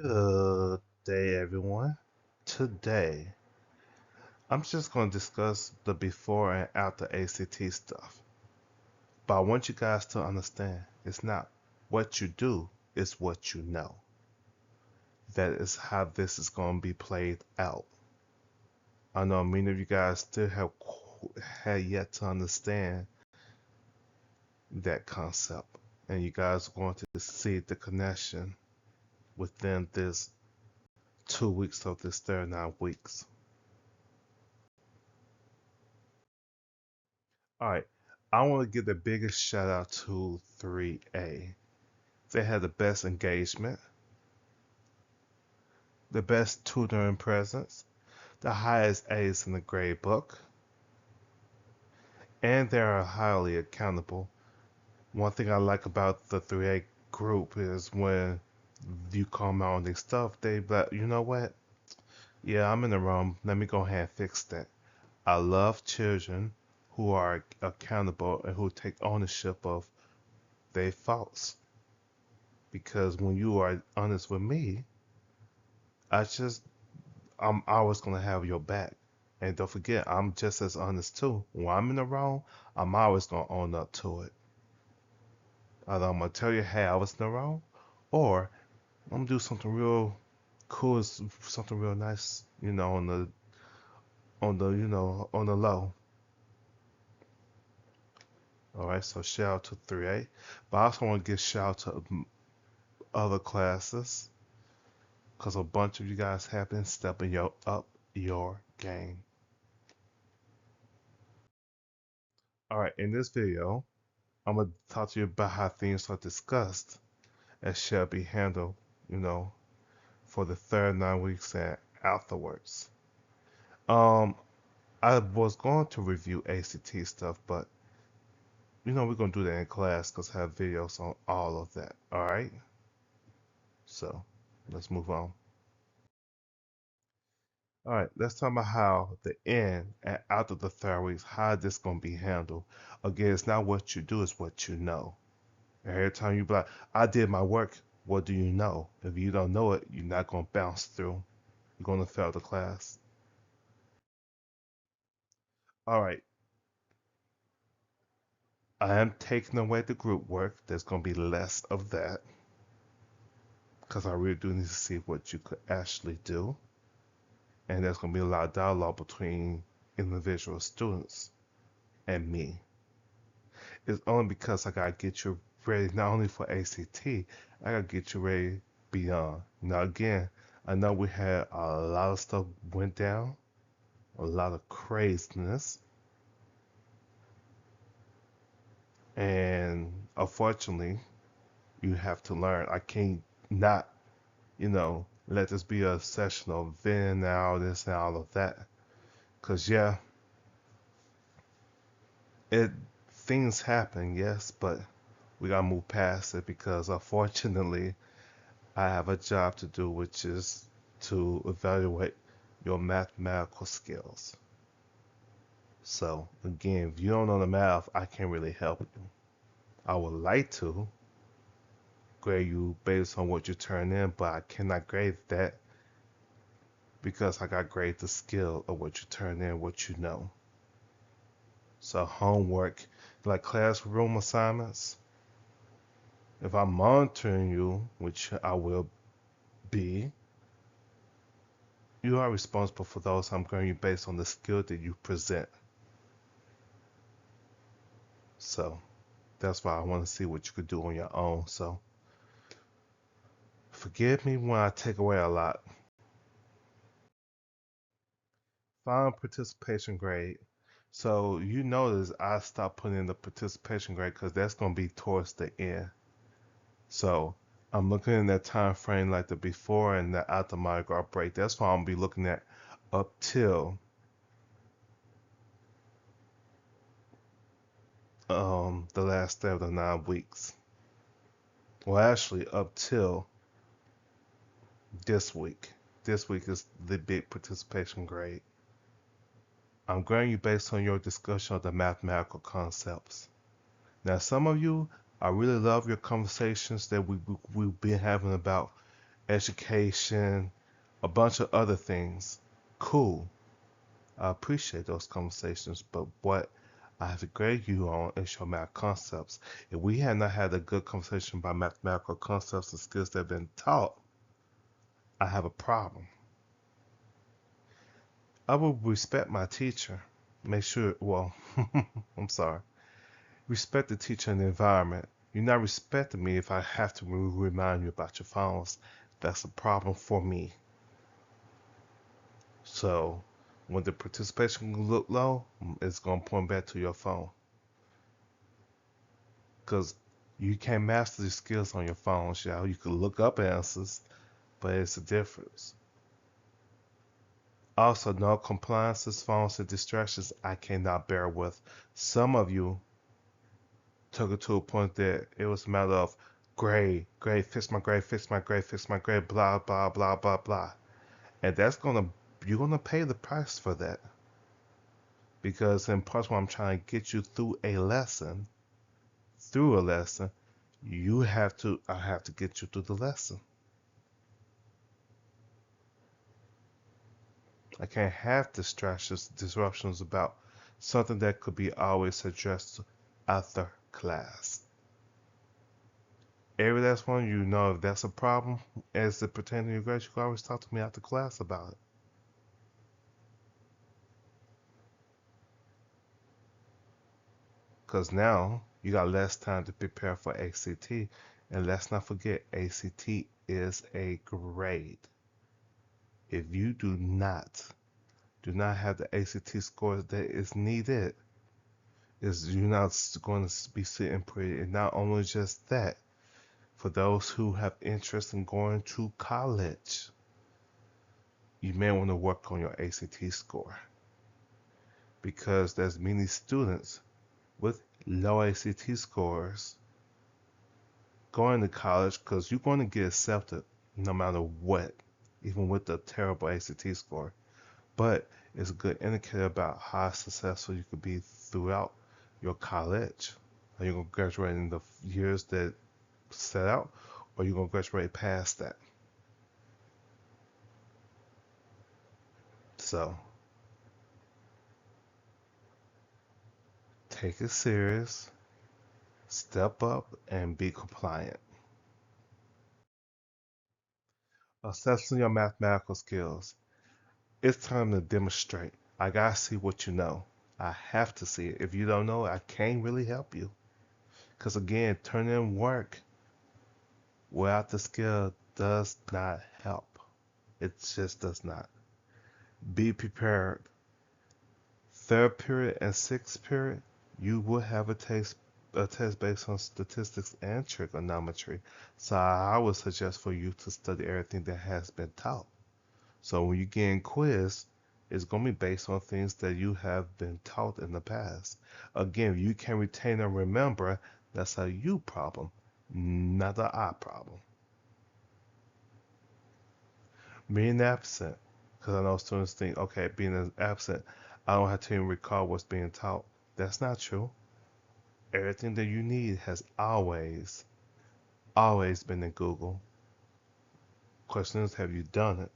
Good day, everyone. Today, I'm just going to discuss the before and after ACT stuff. But I want you guys to understand it's not what you do, it's what you know. That is how this is going to be played out. I know many of you guys still have had yet to understand that concept, and you guys are going to see the connection within this 2 weeks of this 39 weeks. All right. I want to give the biggest shout out to 3A. They had the best engagement, the best tutoring presence, the highest A's in the grade book, and they are highly accountable. One thing I like about the 3A group is when you come out on their stuff, they like, you know what? Yeah, I'm in the wrong. Let me go ahead and fix that. I love children who are accountable and who take ownership of their faults. Because when you are honest with me, I just I'm always gonna have your back. And don't forget, I'm just as honest too. When I'm in the wrong, I'm always gonna own up to it. Either I'm gonna tell you, hey, I was in the wrong, or I'm gonna do something real cool, something real nice, on the low. All right, so shout out to 3A, but I also want to give shout out to other classes, cause a bunch of you guys have been stepping up your game. All right, in this video, I'm gonna talk to you about how things are discussed and shall be handled, you know, for the third 9 weeks and afterwards. Um, I was going to review ACT stuff, but we're gonna do that in class because I have videos on all of that. All right, so let's move on. All right, let's talk about how the end and after the third weeks, how this gonna be handled. Again, it's not what you do, it's what you know. Every time you be like, I did my work, what do you know? If you don't know it, you're not going to bounce through. You're going to fail the class. All right, I am taking away the group work. There's going to be less of that because I really do need to see what you could actually do. And there's going to be a lot of dialogue between individual students and me. It's only because I got to get you ready not only for ACT, I got to get you ready beyond. Now, again, I know we had a lot of stuff went down, a lot of craziness, and unfortunately, you have to learn. I can't not, let this be a session of venting all this and all of that. Cause yeah, it things happen, yes, but we gotta move past it because unfortunately, I have a job to do, which is to evaluate your mathematical skills. So again, if you don't know the math, I can't really help you. I would like to grade you based on what you turn in, but I cannot grade that because I got grade the skill of what you turn in, what you know. So homework, like classroom assignments, if I'm monitoring you, which I will be, you are responsible for those. I'm grading you based on the skill that you present. So that's why I want to see what you could do on your own. So forgive me when I take away a lot. Final participation grade. So you notice I stopped putting in the participation grade because that's going to be towards the end. So I'm looking in that time frame like the before and the after Mardi Gras break. That's what I'm gonna be looking at up till the last day of the 9 weeks. Well, actually, up till this week. This week is the big participation grade. I'm grading you based on your discussion of the mathematical concepts. Now, some of you, I really love your conversations that we've been having about education, a bunch of other things. Cool. I appreciate those conversations, but what I have to grade you on is your math concepts. If we had not had a good conversation about mathematical concepts and skills that have been taught, I have a problem. I will respect my teacher. Make sure, well, I'm sorry. Respect the teacher and the environment. You're not respecting me if I have to remind you about your phones. That's a problem for me. So, when the participation look low, it's going to point back to your phone. Because you can't master the skills on your phone, y'all. You can look up answers, but it's a difference. Also, no compliances, phones, and distractions I cannot bear with. Some of you took it to a point that it was a matter of grade, fix my grade, fix my grade, fix my grade, blah, blah, blah, blah, blah. And you're gonna pay the price for that. Because in part when I'm trying to get you through a lesson, I have to get you through the lesson. I can't have disruptions about something that could be always addressed after class. Every last one of you know if that's a problem as it pertains to your grades, you can always talk to me after class about it. Because now you got less time to prepare for ACT. And let's not forget, ACT is a grade. If you do not have the ACT score that is needed, is you're not going to be sitting pretty. And not only just that, for those who have interest in going to college, you may want to work on your ACT score because there's many students with low ACT scores going to college because you're going to get accepted no matter what, even with the terrible ACT score. But it's a good indicator about how successful you could be throughout your college. Are you going to graduate in the years that set out, or are you going to graduate past that? So take it serious, step up, and be compliant. Assessing your mathematical skills. It's time to demonstrate. I gotta see what you know. I have to see it. If you don't know, I can't really help you. Because again, turning in work without the skill does not help. It just does not. Be prepared. Third period and sixth period, you will have a test based on statistics and trigonometry. So I would suggest for you to study everything that has been taught. So when you get in quiz, it's going to be based on things that you have been taught in the past. Again, if you can retain and remember, that's a you problem, not a I problem. Being absent, because I know students think, okay, being absent, I don't have to even recall what's being taught. That's not true. Everything that you need has always been in Google. Question is, have you done it?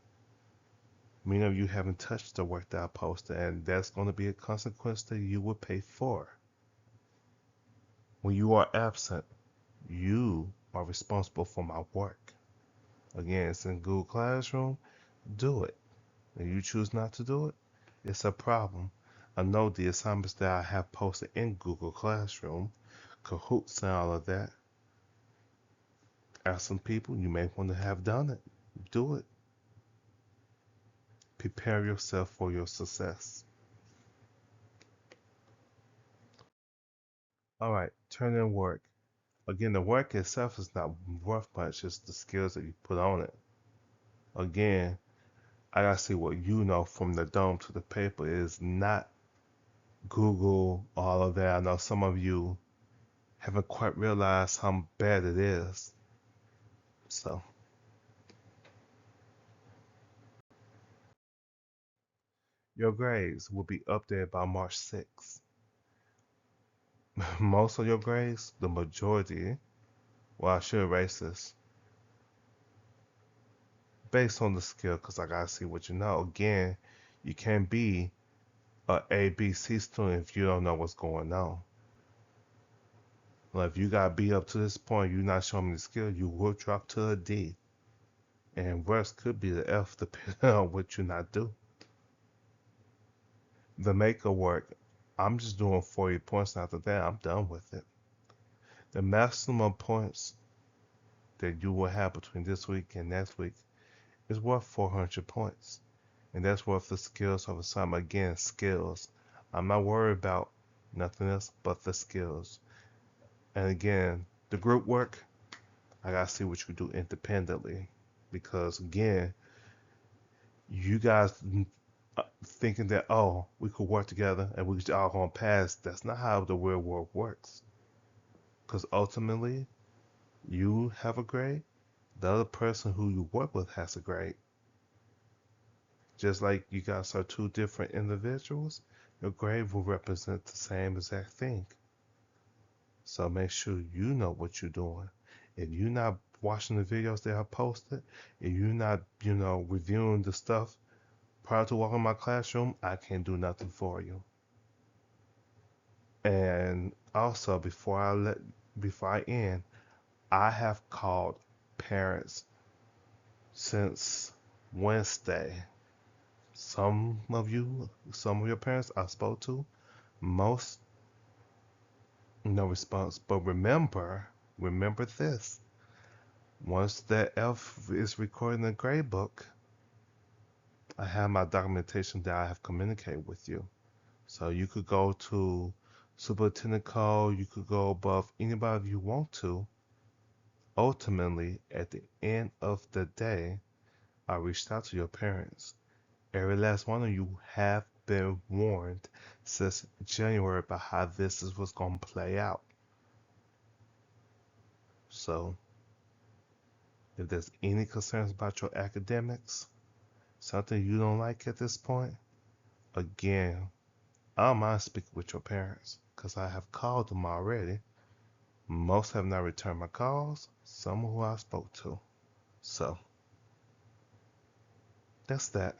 Many of you haven't touched the work that I posted, and that's going to be a consequence that you will pay for. When you are absent, you are responsible for my work. Again, it's in Google Classroom. Do it. If you choose not to do it, it's a problem. I know the assignments that I have posted in Google Classroom, Cahoots and all of that. Ask some people you may want to have done it. Do it. Prepare yourself for your success. All right, turn in work. Again, the work itself is not worth much, it's the skills that you put on it. Again, I gotta see what you know from the dome to the paper is not Google, all of that. I know some of you haven't quite realized how bad it is. So, your grades will be updated by March 6th. Most of your grades, the majority, well, I should erase this. based on the skill, because I gotta see what you know. Again, you can't be a ABC student if you don't know what's going on. Like if you got B up to this point, you're not showing me the skill, you will drop to a D. And worse could be the F depending on what you not do. The maker work, I'm just doing 40 points, and after that, I'm done with it. The maximum points that you will have between this week and next week is worth 400 points. And that's worth the skills of assignment. Again, skills. I'm not worried about nothing else but the skills. And again, the group work, I gotta see what you do independently. Because again, you guys thinking that, oh, we could work together and we could all gonna pass. That's not how the real world works. Because ultimately, you have a grade, the other person who you work with has a grade. Just like you guys are two different individuals, your grade will represent the same exact thing. So make sure you know what you're doing. If you're not watching the videos that I posted, if you're not, reviewing the stuff prior to walking in my classroom, I can't do nothing for you. And also, before I end, I have called parents since Wednesday. Some of your parents I spoke to, most no response. But remember this. Once that F is recorded in the grade book, I have my documentation that I have communicated with you. So you could go to Superintendent Call, you could go above anybody you want to. Ultimately, at the end of the day, I reached out to your parents. Every last one of you have been warned since January about how this was going to play out. So, if there's any concerns about your academics, something you don't like at this point, again, I don't mind speaking with your parents because I have called them already. Most have not returned my calls, some who I spoke to. So, that's that.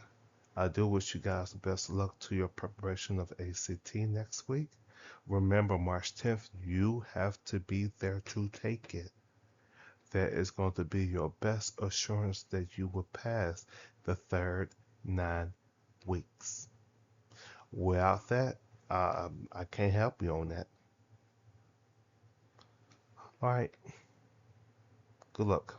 I do wish you guys the best of luck to your preparation of ACT next week. Remember, March 10th, you have to be there to take it. That is going to be your best assurance that you will pass the third 9 weeks. Without that, I can't help you on that. All right. Good luck.